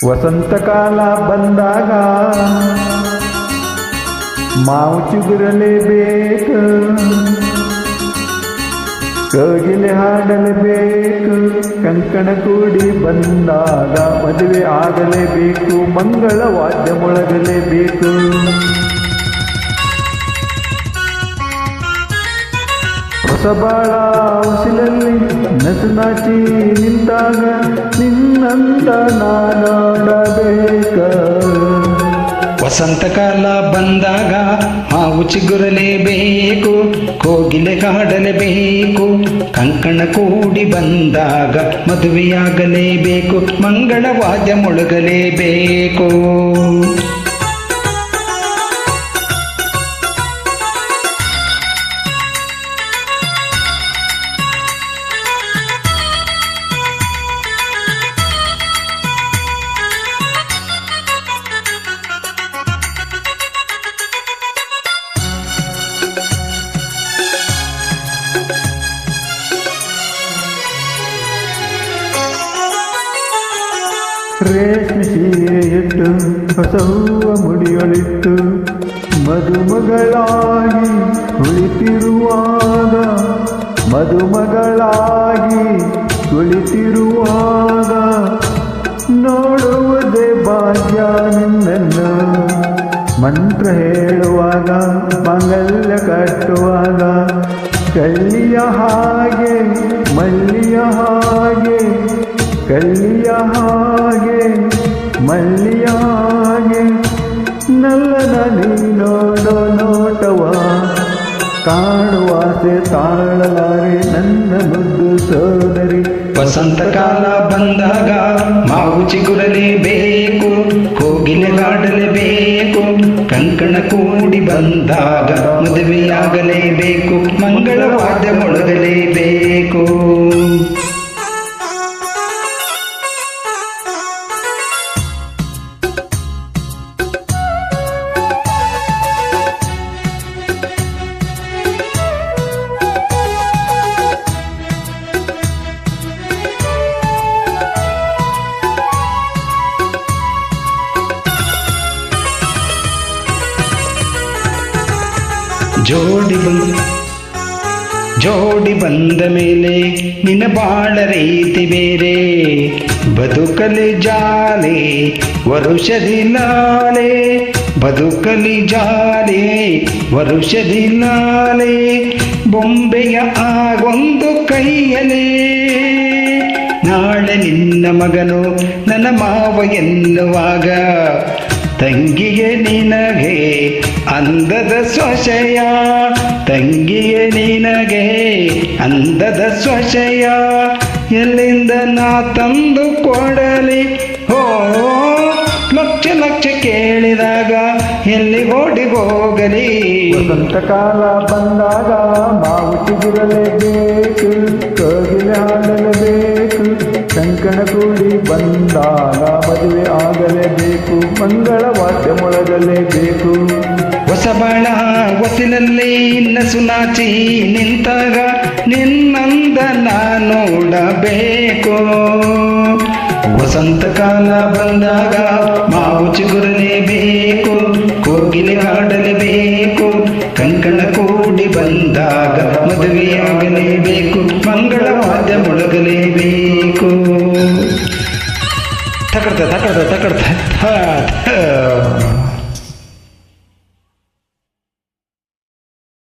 ವಸಂತ ಕಾಲ ಬಂದಾಗ ಮಾವು ಚಿಗುರಲೇಬೇಕು, ಕೋಗಿಲೆ ಹಾಡಲೇಬೇಕು, ಕಂಕಣ ಕೂಡಿ ಬಂದಾಗ ಮದುವೆ ಆಗಲೇಬೇಕು, ಮಂಗಳ ವಾದ್ಯ ಮೊಳಗಲೇಬೇಕು. ಹೊಸಬಾಳ ಹೊಸಿಲಲ್ಲಿ ನಸುನಾಚಿ ನಿಂತಾಗ ನಿನ್ನಂತ ನಾನೋಡಬೇಕ. ವಸಂತ ಕಾಲ ಬಂದಾಗ ಮಾವು ಚಿಗುರಲೇಬೇಕು, ಕೋಗಿಲೆ ಹಾಡಲೇಬೇಕು, ಕಂಕಣ ಕೂಡಿ ಬಂದಾಗ ಮದುವೆಯಾಗಲೇಬೇಕು, ಮಂಗಳ ವಾದ್ಯ ಮೊಳಗಲೇಬೇಕು. ರೇಷ್ಮೆ ಸೀರೆಯಿಟ್ಟು ಹೊಸ ಹೂವ ಮುಡಿಯೊಳಿಟ್ಟು ಮದುಮಗಳಾಗಿ ಕುಳಿತಿರುವಾಗ, ಮದುಮಗಳಾಗಿ ಕುಳಿತಿರುವಾಗ ನೋಡುವುದೇ ಭಾಗ್ಯ ನಿನ್ನನ್ನು. ಮಂತ್ರ ಹೇಳುವಾಗ ಮಾಂಗಲ್ಯ ಕಟ್ಟುವಾಗ ಕಳ್ಳಿಯ ಹಾಗೆ ಮಲ್ಲಿಯ ಹಾಗೆ, ಕಳ್ಳಿಯ ಹಾಗೆ ಮಲ್ಲಿಯ ಹಾಗೆ ನಲ್ಲನ ನೀನೋಡೋ ನೋಟವ ಕಾಣುವಾಸೆ ತಾಳಲಾರೆ ನನ್ನ ಮುದ್ದು ಸೋದರಿ. ವಸಂತ ಕಾಲ ಬಂದಾಗ ಮಾವು ಚಿಗುರಲೇಬೇಕು, ಕೋಗಿಲೆ ಹಾಡಲೇಬೇಕು, ಕಂಕಣ ಕೂಡಿ ಬಂದಾಗ ಮದುವೆಯಾಗಲೇಬೇಕು, ಮಂಗಳ ವಾದ್ಯ ಮೊಳಗಲೇಬೇಕು. ಜೋಡಿ ಬಂದ ಮೇಲೆ ನಿನ್ನ ಬಾಳ ರೀತಿ ಬೇರೆ, ಬದುಕಲಿ ಜಾಲೆ ವರುಷದಿನಾಲೆ, ಬದುಕಲಿ ಜಾಲೆ ವರುಷದಿನಾಲೆ, ಬೊಂಬೆಯ ಆಗೊಂದು ಕೈಯಲೇ ನಾಳೆ ನಿನ್ನ ಮಗನು ನನ್ನ ಮಾವ ಎನ್ನುವಾಗ, ತಂಗಿಗೆ ನಿನಗೆ ಅಂದದ ಸ್ವಶಯ, ತಂಗಿಗೆ ನಿನಗೆ ಅಂದದ ಸ್ವಶಯ, ಎಲ್ಲಿಂದ ನಾ ತಂದು ಕೊಡಲಿ ಹೋ, ಲಕ್ಷ ಲಕ್ಷ ಕೇಳಿದಾಗ ಎಲ್ಲಿ ಓಡಿ ಹೋಗಲಿ. ವಸಂತ ಕಾಲ ಬಂದಾಗ ಮಾವು ಚಿಗುರಲೇಬೇಕು, ಕೋಗಿಲೆ ಹಾಡಲೇಬೇಕು, ಕಂಕಣ ಕೂಡಿ ಬಂದಾಗ ಮದುವೆ ಆಗಲೇಬೇಕು, ಮಂಗಳ ವಾದ್ಯ ಮೊಳಗಲೇಬೇಕು. ಹೊಸಬಾಳ ಹೊಸಿಲಲ್ಲಿ ನಸುನಾಚಿ ನಿಂತಾಗ ನಿನ್ನಂದ ನೋಡಬೇಕು. ವಸಂತ ಕಾಲ ಬಂದಾಗ ಮಾವು ಚಿಗುರಲೇಬೇಕು, ಕೋಗಿಲೆ ಹಾಡಲೇಬೇಕು, ಕಂಕಣ ಕೂಡಿ ಬಂದಾಗ ಮದುವೆಯಾಗಲೇಬೇಕು, ಮಂಗಳ ವಾದ್ಯ ಮೊಳಗಲೇಬೇಕು. ತಕಡ್ತ ತಕಡ್ತ ತಕಡ್ತ